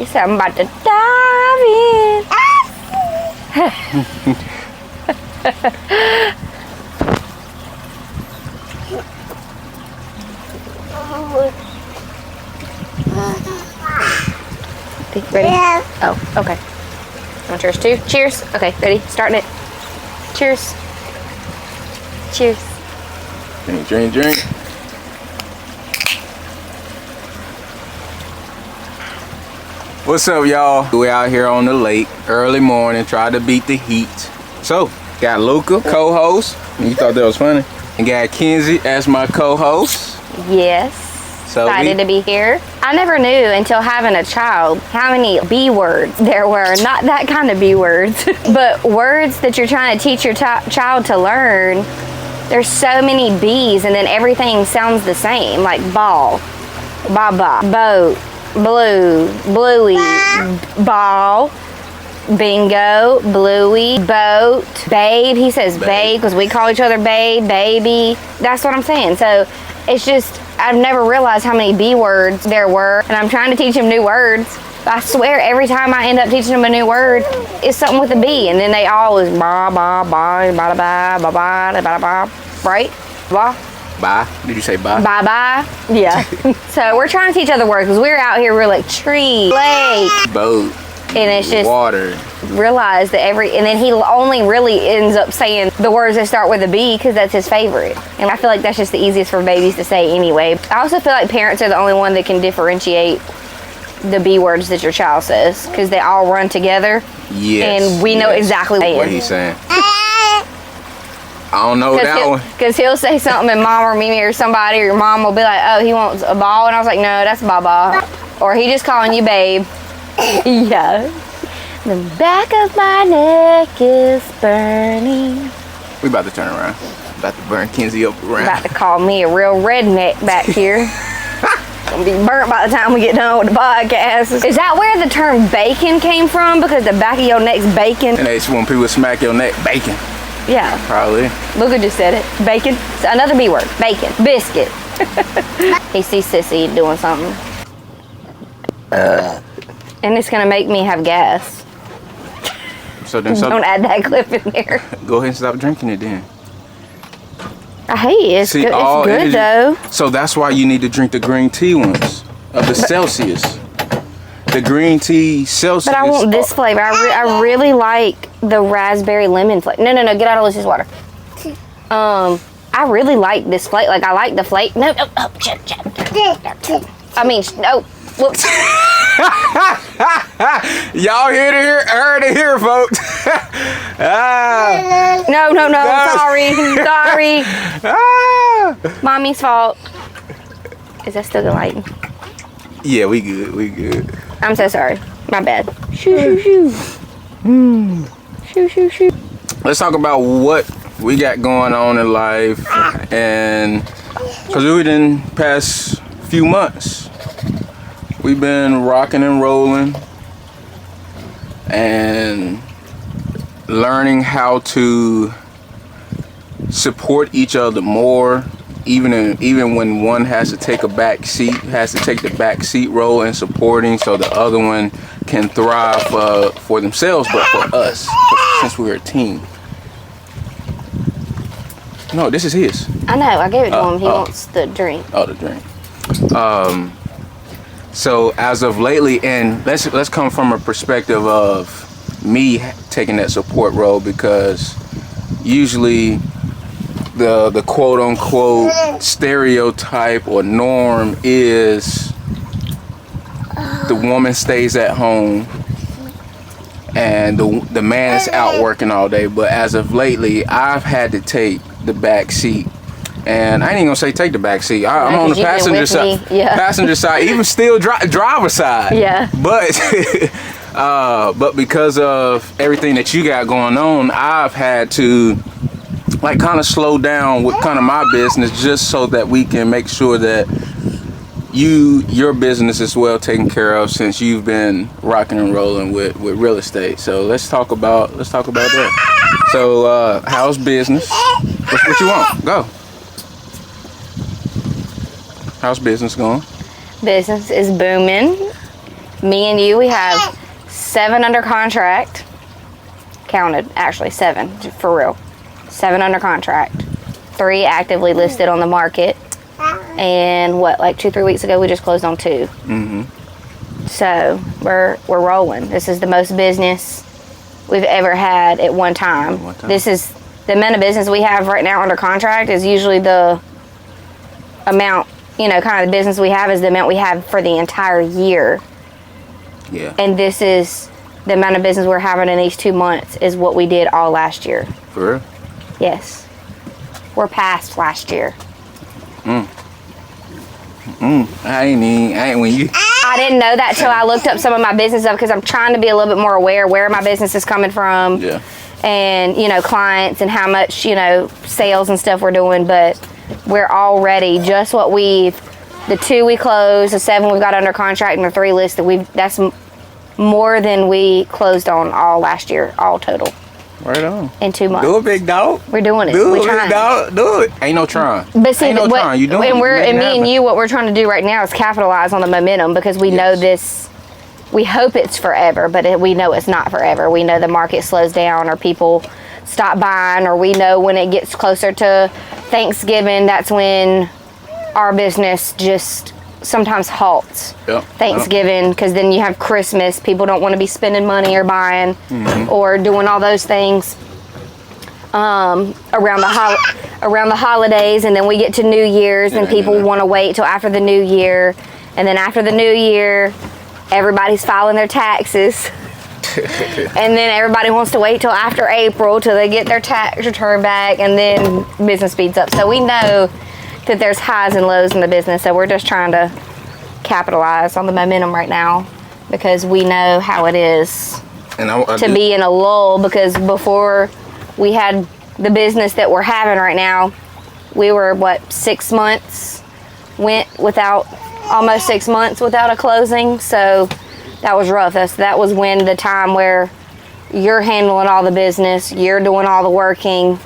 He said, I'm about to dive in. Ready? Oh, okay. Want yours too? Cheers. Okay, ready? Starting it. Cheers. Cheers. Drink. What's up, y'all? We out here on the lake, early morning, try to beat the heat. So, got Luca, co-host. You thought that was funny? And got Kenzie as my co-host. Yes. So excited to be here. I never knew until having a child how many B words there were. Not that kind of B words, but words that you're trying to teach your child to learn. There's so many B's, and then everything sounds the same, like ball, baba, boat, blue, bluey, ball, bingo, bluey, boat, babe. He says babe because we call each other babe, baby. That's what I'm saying. So it's just, I've never realized how many B words there were, and I'm trying to teach him new words. I swear every time I end up teaching them a new word, it's something with a B, and then they always ba ba ba ba ba ba ba ba ba, right? Ba. Bye. Did you say bye? Bye bye. Yeah. So we're trying to teach other words because we're out here. We're like tree, lake, boat, and it's just water. Realize that and then he only really ends up saying the words that start with a B because that's his favorite. And I feel like that's just the easiest for babies to say anyway. I also feel like parents are the only one that can differentiate the B words that your child says because they all run together. Yes. And we know exactly what he's saying. I don't know that one. Because he'll say something and mom or Mimi or somebody or your mom will be like, oh, he wants a ball. And I was like, no, that's Baba. Or he just calling you babe. Yeah. The back of my neck is burning. We about to turn around. About to burn Kenzie up around. About to call me a real redneck back here. Gonna be burnt by the time we get done with the podcast. Is that where the term bacon came from? Because the back of your neck's bacon? And it's when people smack your neck, bacon. Yeah. Probably. Luca just said it. Bacon. It's another B word. Bacon. Biscuit. He sees Sissy doing something. And it's gonna make me have gas. So then don't add that clip in there. Go ahead and stop drinking it then. I hate it. It's good, it's good though. So that's why you need to drink the green tea ones of the Celsius. The green tea Celsius. But I want this flavor. I really like the raspberry lemon flavor. No, get out of Lucy's water. I really like this flavor. Like I like the flavor. No. I mean, no. Whoops. Y'all heard it here, folks. No. Sorry. Mommy's fault. Is that still the lighting? Yeah, we good. I'm so sorry. My bad. Shoo. Shoo. Let's talk about what we got going on in life, and because we've been past few months. We've been rocking and rolling and learning how to support each other more, even when one has to take the back seat role in supporting so the other one can thrive for themselves, but for us, since we're a team. No, this is his. I know, I gave it to him. He wants the drink. Oh, the drink. So as of lately, and let's come from a perspective of me taking that support role, because usually the quote unquote stereotype or norm is the woman stays at home and the man is out working all day. But as of lately, I've had to take the back seat. And I ain't even gonna say take the back seat. I'm on the passenger side. Yeah. Passenger side, even still driver side. Yeah. But because of everything that you got going on, I've had to like kind of slow down with kind of my business, just so that we can make sure that your business is well taken care of, since you've been rocking and rolling with real estate. So let's talk about that. So how's business? What you want? Go. How's business going? Business is booming. Me and you, we have 7 under contract. Counted, actually 7, for real. 7 under contract. 3 actively listed on the market. And what, like 2-3 weeks ago, we just closed on 2. So we're rolling. This is the most business we've ever had at one time. This is the amount of business we have right now under contract is usually the amount, kind of the business we have is the amount we have for the entire year. Yeah. And this is the amount of business we're having in these 2 months is what we did all last year. For real? Yes. We're past last year. I didn't know that till I looked up some of my business stuff because I'm trying to be a little bit more aware where my business is coming from. Yeah. And, clients and how much, sales and stuff we're doing. But we're already just what the 2 we closed, the 7 we've got under contract, and the 3 listed. That's more than we closed on all last year, all total. Right on. In 2 months. Do it, big dog. We're doing it. Do we're it, trying. big dog. Do it. Ain't no trying. But see, ain't no trying. You doing it. And me and you, what we're trying to do right now is capitalize on the momentum because we know this. We hope it's forever, but we know it's not forever. We know the market slows down or people stop buying, or we know when it gets closer to Thanksgiving, that's when our business just sometimes halts. Yep. Thanksgiving, because then you have Christmas. People don't want to be spending money or buying or doing all those things around the holidays, and then we get to New Year's and people want to wait till after the New Year, and then after the New Year, everybody's filing their taxes. And then everybody wants to wait till after April till they get their tax return back, and then business speeds up. So we know that there's highs and lows in the business, so we're just trying to capitalize on the momentum right now because we know how it is to be in a lull, because before we had the business that we're having right now, we were, 6 months, almost 6 months without a closing, so that was rough. That was when the time where you're handling all the business, you're doing all the working,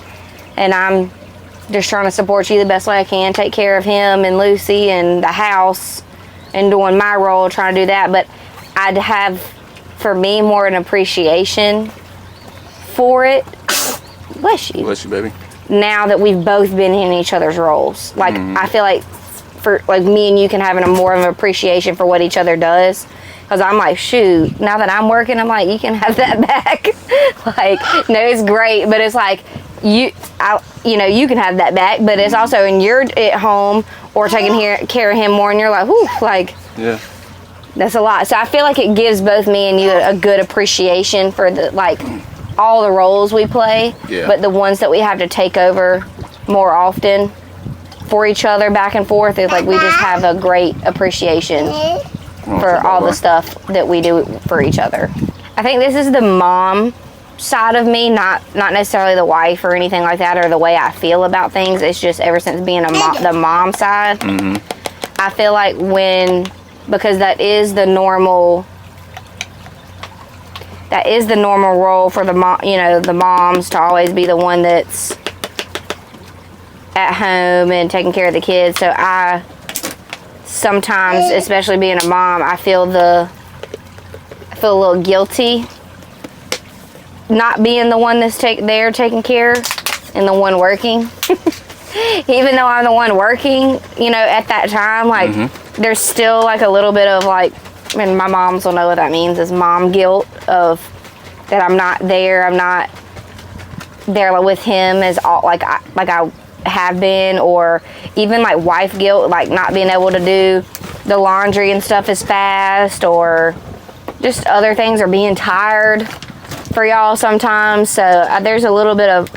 and I'm just trying to support you the best way I can, take care of him and Lucy and the house, and doing my role, trying to do that. But I'd have, for me, more an appreciation for it. Bless you. Bless you, baby. Now that we've both been in each other's roles. Like, I feel like me and you can have more of an appreciation for what each other does. Because I'm like, shoot, now that I'm working, I'm like, you can have that back. No, it's great, but it's like, you can have that back, but it's also when you're at home or taking care of him more, and you're like, whew, yeah, that's a lot. So I feel like it gives both me and you a good appreciation for all the roles we play, but the ones that we have to take over more often for each other back and forth, is like we just have a great appreciation for all the stuff that we do for each other. I think this is the mom side of me, not necessarily the wife or anything like that, or the way I feel about things. It's just ever since being the mom side, I feel like because that is the normal role for the mom, the moms to always be the one that's at home and taking care of the kids. So I sometimes, especially being a mom, I feel a little guilty not being the one that's there taking care and the one working. Even though I'm the one working, at that time, there's still a little bit of and my moms will know what that means, is mom guilt of that I'm not there with him as I have been, or even wife guilt, not being able to do the laundry and stuff as fast, or just other things, or being tired for y'all sometimes. So there's a little bit of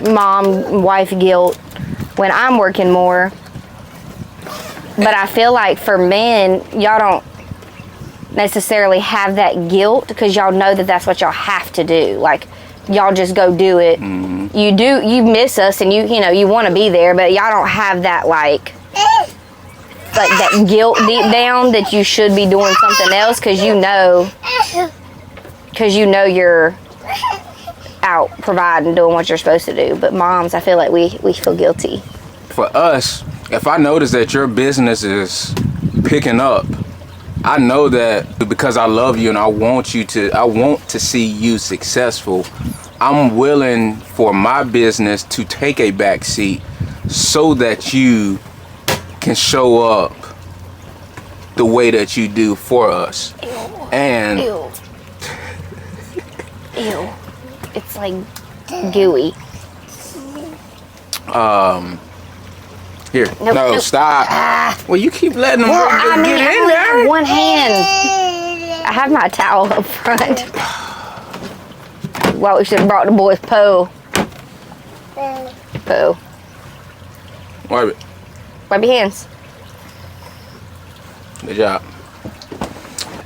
wife guilt when I'm working more. But I feel like for men, y'all don't necessarily have that guilt, because y'all know that that's what y'all have to do. Y'all just go do it. You miss us, and you want to be there, but y'all don't have that that guilt deep down that you should be doing something else, because you're out providing, doing what you're supposed to do. But moms, I feel like we feel guilty. For us, if I notice that your business is picking up, I know that because I love you and I want to see you successful, I'm willing for my business to take a back seat so that you can show up the way that you do for us. Ew. And Ew. Ew. It's like gooey. Here. Nope, No, nope. stop. Well, you keep letting them Well, I mean, get I in only there. have one hand. I have my towel up front. Well, we should have brought the boys Poe. Poe. Wipe it. Wipe your hands. Good job.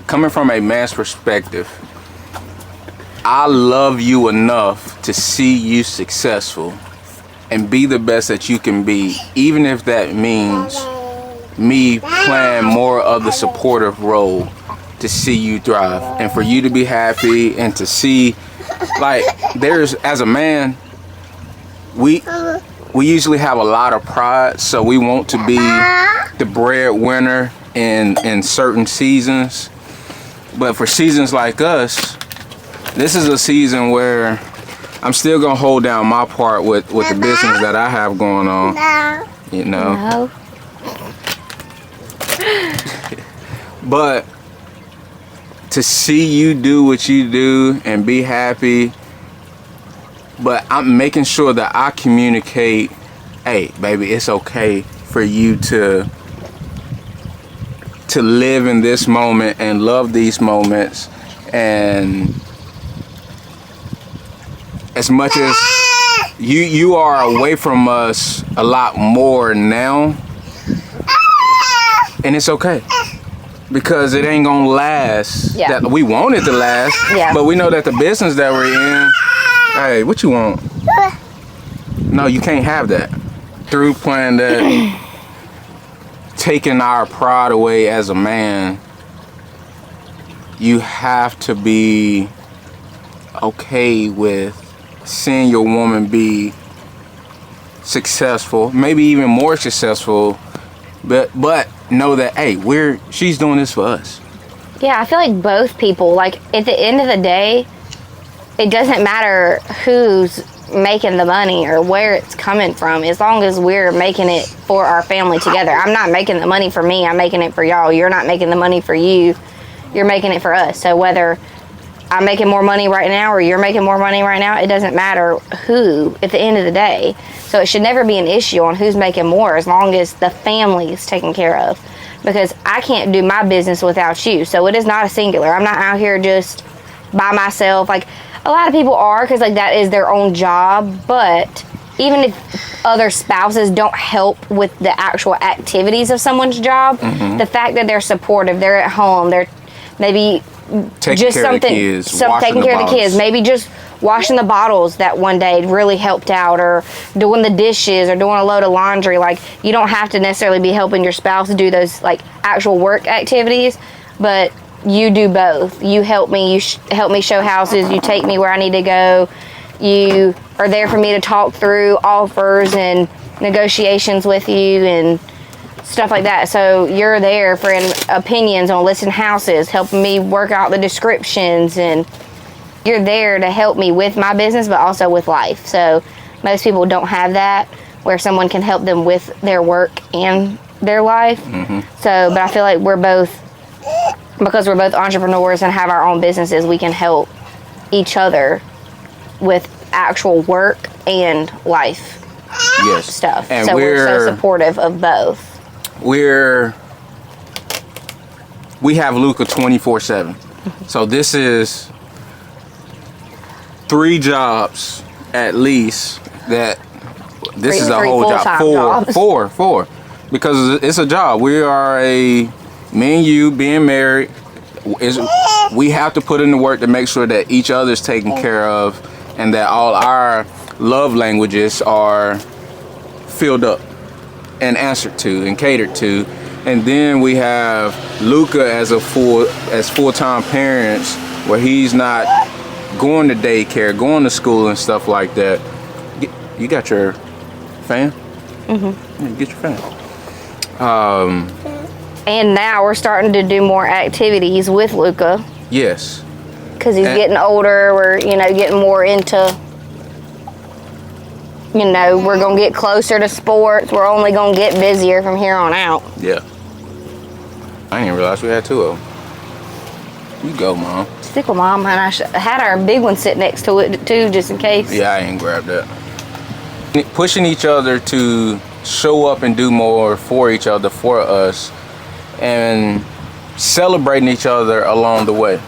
Coming from a man's perspective, I love you enough to see you successful and be the best that you can be, even if that means me playing more of the supportive role to see you thrive and for you to be happy and to see, like, there's, as a man, we usually have a lot of pride, so we want to be the breadwinner in certain seasons. But for seasons like us, this is a season where I'm still gonna hold down my part with the business that I have going on. You know. No. But to see you do what you do and be happy, but I'm making sure that I communicate, hey, baby, it's okay for you to live in this moment and love these moments. And as much as you are away from us a lot more now, and it's okay because it ain't gonna last. Yeah. That we want it to last, yeah. But we know that the business that we're in, hey, what you want? No, you can't have that. Through playing that, taking our pride away as a man, you have to be okay with seeing your woman be successful, maybe even more successful, but know that, hey, she's doing this for us. Yeah, I feel like both people, like, at the end of the day, it doesn't matter who's making the money or where it's coming from, as long as we're making it for our family together. I'm not making the money for me, I'm making it for y'all. You're not making the money for you, you're making it for us. So whether I'm making more money right now or you're making more money right now, it doesn't matter who at the end of the day. So it should never be an issue on who's making more, as long as the family is taken care of. Because I can't do my business without you. So it is not a singular. I'm not out here just by myself. Like, a lot of people are, because like that is their own job. But even if other spouses don't help with the actual activities of someone's job, the fact that they're supportive, they're at home, they're maybe Taking care of the kids, maybe just washing the bottles that one day really helped out, or doing the dishes, or doing a load of laundry. Like, you don't have to necessarily be helping your spouse do those like actual work activities, but you do both. You help me, help me show houses, you take me where I need to go, you are there for me to talk through offers and negotiations with you and stuff like that. So you're there for opinions on listing houses, helping me work out the descriptions, and you're there to help me with my business, but also with life. So most people don't have that, where someone can help them with their work and their life. So, but I feel like because we're both entrepreneurs and have our own businesses, we can help each other with actual work and life stuff. And so we're so supportive of both. We have Luca 24/7. So this is 3 jobs at least that this is a whole job. Four. Because it's a job. We are me and you being married, we have to put in the work to make sure that each other's taken care of and that all our love languages are filled up and answered to and catered to. And then we have Luca as full-time parents, where he's not going to daycare, going to school and stuff like that. You got your fan? Yeah, get your fan. And now we're starting to do more activities with Luca. Yes. Because he's getting older. We're, getting more into, we're going to get closer to sports. We're only going to get busier from here on out. Yeah. I didn't realize we had 2 of them. You go, Mom. Stick with Mom. And I had our big one sit next to it, too, just in case. Yeah, I ain't grabbed that. Pushing each other to show up and do more for each other, for us, and celebrating each other along the way.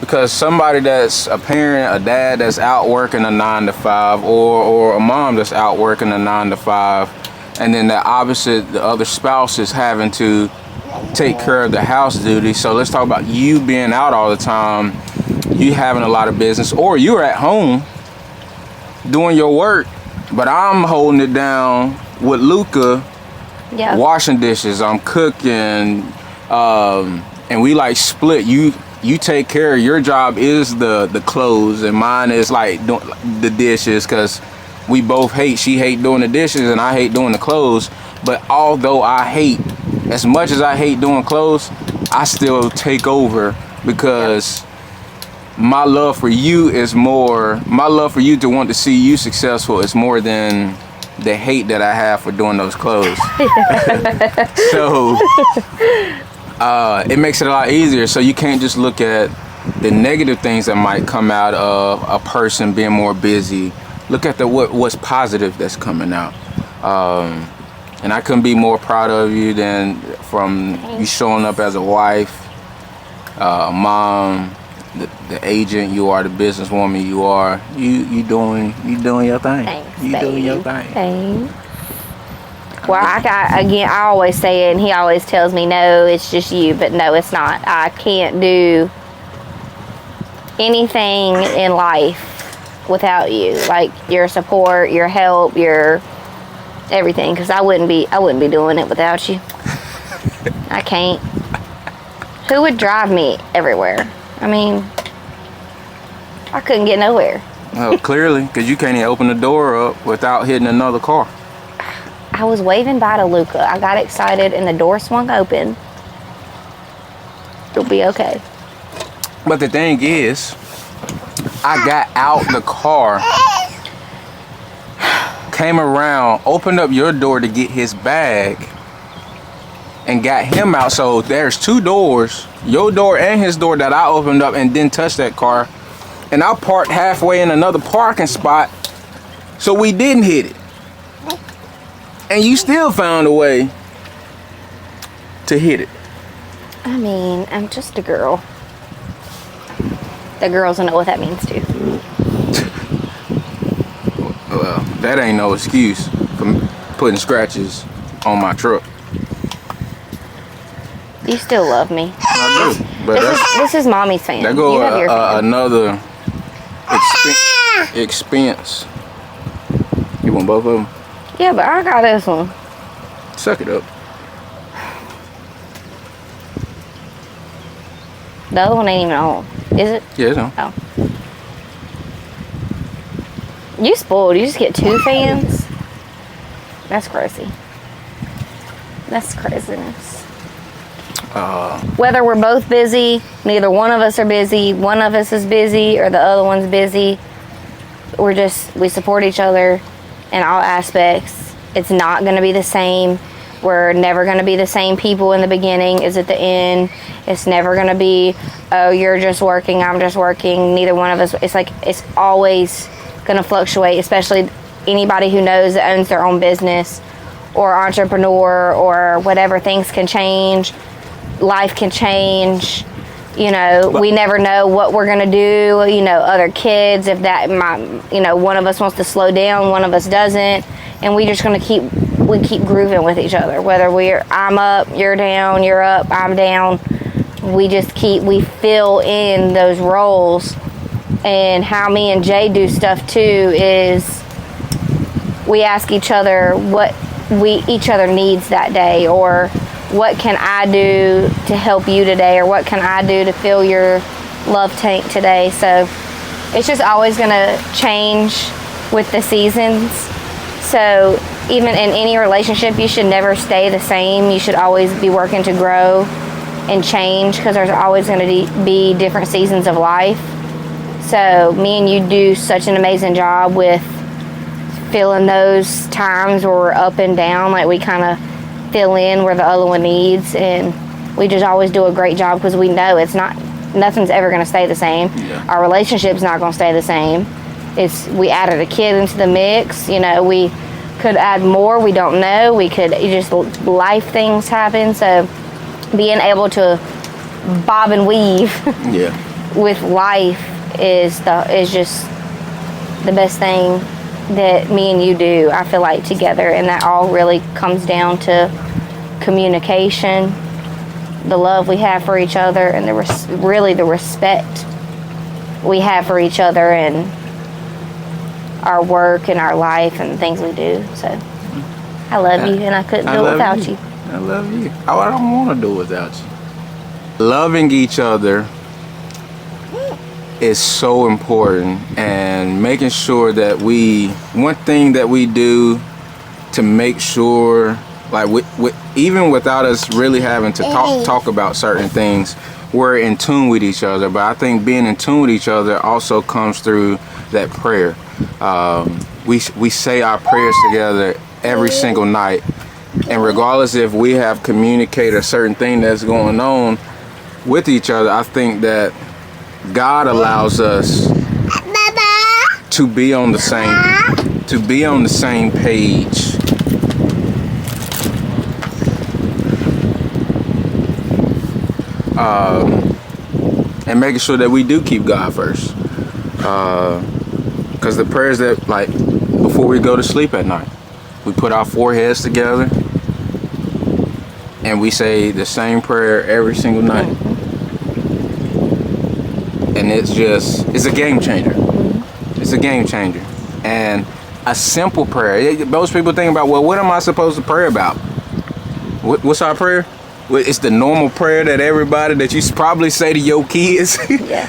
Because somebody that's a parent, a dad that's out working a 9 to 5, or a mom that's out working a 9 to 5, and then the opposite, the other spouse is having to take care of the house duty. So let's talk about you being out all the time, you having a lot of business, or you're at home doing your work, but I'm holding it down with Luca, washing dishes, I'm cooking, and we like split. You take care of, your job is the clothes, and mine is like doing the dishes, because we both she hate doing the dishes and I hate doing the clothes. But although as much as I hate doing clothes, I still take over, because my love for you to want to see you successful is more than the hate that I have for doing those clothes. So it makes it a lot easier. So you can't just look at the negative things that might come out of a person being more busy. Look at what's positive that's coming out. And I couldn't be more proud of you than from you showing up as a wife, a mom, the agent you are, the businesswoman you are. You doing your thing. Thanks, you babe. doing your thing. Thanks. Well, I always say it, and he always tells me, no, it's just you. But no, it's not. I can't do anything in life without you. Like your support, your help, your everything. Because I wouldn't be doing it without you. I can't. Who would drive me everywhere? I mean, I couldn't get nowhere. Well, clearly, because you can't even open the door up without hitting another car. I was waving bye to Luca. I got excited and the door swung open. It'll be okay. But the thing is, I got out the car, came around, opened up your door to get his bag, and got him out. So there's 2 doors, your door and his door, that I opened up and didn't touch that car. And I parked halfway in another parking spot, so we didn't hit it. And you still found a way to hit it. I mean, I'm just a girl. The girls know what that means too. Well, that ain't no excuse for putting scratches on my truck. You still love me. I do, but this is mommy's fan. That go you have your fan. Another expense. You want both of them? Yeah, but I got this one. Suck it up. The other one ain't even on. Is it? Yeah, it's on. Oh. You spoiled. You just get 2 fans? That's crazy. That's craziness. Whether we're both busy, neither one of us are busy, one of us is busy, or the other one's busy, we support each other in all aspects. It's not going to be the same. We're never going to be the same people in the beginning as at the end. It's never going to be, oh, you're just working, I'm just working. Neither one of us. It's always going to fluctuate, especially anybody who knows that owns their own business or entrepreneur or whatever. Things can change. Life can change. We never know what we're going to do. Other kids, if that might, one of us wants to slow down, one of us doesn't. And we just going to keep grooving with each other. Whether I'm up, you're down, you're up, I'm down. We fill in those roles. And how me and Jay do stuff too is we ask each other what each other needs that day, or what can I do to help you today, or what can I do to fill your love tank today. So it's just always going to change with the seasons. So even in any relationship, you should never stay the same. You should always be working to grow and change, because there's always going to be different seasons of life. So me and you do such an amazing job with filling those times where we're up and down. Like, we kind of fill in where the other one needs, and we just always do a great job, because we know nothing's ever going to stay the same. Yeah. Our relationship's not going to stay the same. We added a kid into the mix. You know, we could add more. We don't know. We could just, life things happen. So being able to bob and weave with life is just the best thing that me and you do, I feel like, together. And that all really comes down to communication, the love we have for each other, and really the respect we have for each other, and our work and our life and the things we do. So I love you, and I couldn't do it without you. I love you. I don't want to do it without you. Loving each other is so important, and making sure that one thing that we do to make sure, like, even without us really having to talk about certain things, we're in tune with each other. But I think being in tune with each other also comes through that prayer. We say our prayers together every single night, and regardless if we have communicated a certain thing that's going on with each other, I think that God allows us to be on the same page. And making sure that we do keep God first. Because the prayers that, like, before we go to sleep at night, we put our foreheads together and we say the same prayer every single night. And it's a game changer. It's a game changer. And a simple prayer. Most people think about, well, what am I supposed to pray about? What's our prayer? It's the normal prayer that you probably say to your kids. Yeah.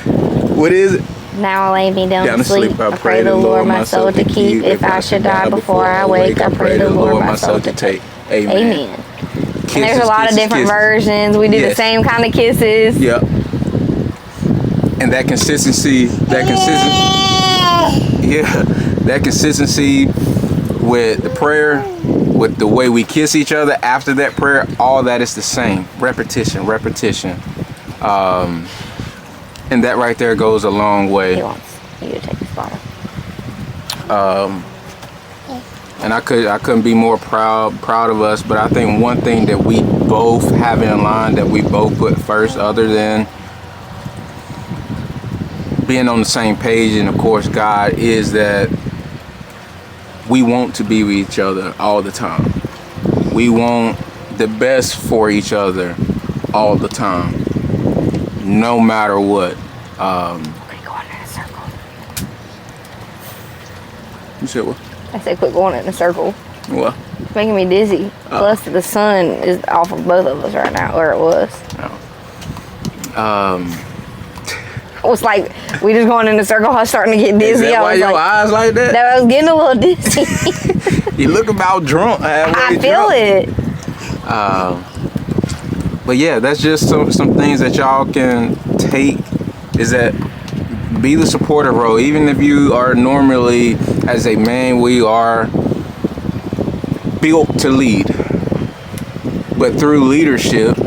What is it? Now I lay me down to sleep. I pray the Lord my soul to keep. If I should die before I wake, I pray the Lord my soul to take. Amen. And there's a lot of different versions. We do the same kind of kisses. Yep. And that consistency with the prayer, with the way we kiss each other after that prayer, all that is the same. Repetition. And that right there goes a long way. He wants you to take this bottle. And I couldn't be more proud of us. But I think one thing that we both have in line, that we both put first, other than being on the same page, and of course God, is that we want to be with each other all the time. We want the best for each other all the time, no matter what. Quit going in a circle. You said what? I said quit going in a circle. What? It's making me dizzy. Plus the sun is off of both of us right now, or it was. It was like we just going in a circle. I was starting to get dizzy. Is that why your eyes like that? No, I was getting a little dizzy. You look about drunk. I feel it. But yeah, that's just some things that y'all can take, is that be the supportive role. Even if you are normally, as a man, we are built to lead. But through leadership,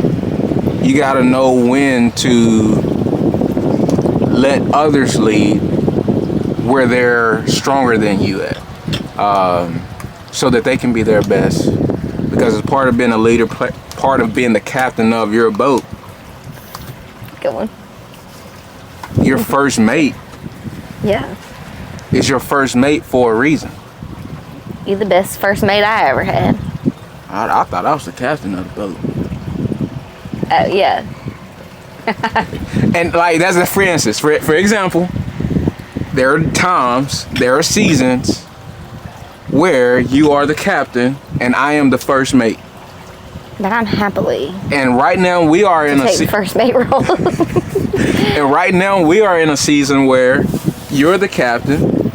you got to know when to let others lead where they're stronger than you at, so that they can be their best. Because as part of being a leader, part of being the captain of your boat, Good one. your first mate Yeah. is your first mate for a reason. You're the best first mate I ever had. I thought I was the captain of the boat. Yeah. And like, that's for instance, for example, there are seasons where you are the captain and I am the first mate. But I'm happily And right now we are in take the first mate role. and right now we are in a season where you're the captain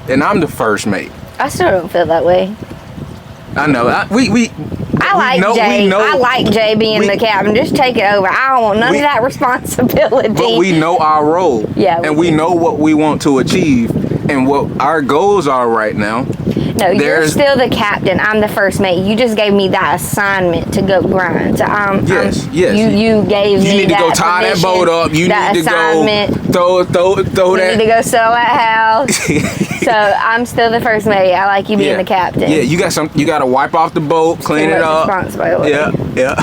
and I'm the first mate. I still don't feel that way. I know. I like Jay. I like Jay being the captain. Just take it over. I don't want none of that responsibility. But we know our role. Yeah. And we know what we want to achieve and what our goals are right now. No, you're still the captain. I'm the first mate. You just gave me that assignment to go grind. So yes. You gave me that. You need to go tie that boat up. You need to go throw you that. You need to go sell that house. So I'm still the first mate. I like you being the captain. Yeah, you got to wipe off the boat, clean it up. Responsibility. Yeah.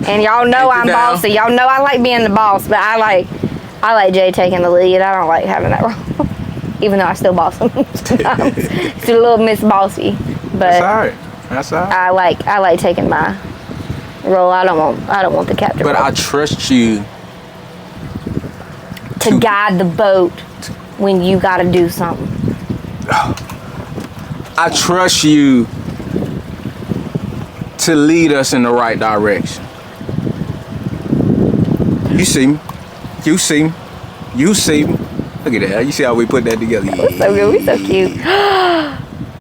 And y'all know I'm bossy. Y'all know I like being the boss, but I like Jay taking the lead. I don't like having that role. Even though I still boss him sometimes. Still a little Miss Bossy. But That's all right. I like taking my role. I don't want the captain But role. I trust you to guide the boat when you gotta do something. I trust you to lead us in the right direction. You see me. You see me. You see me. Look at that. You see how we put that together? We're so good. We're so cute.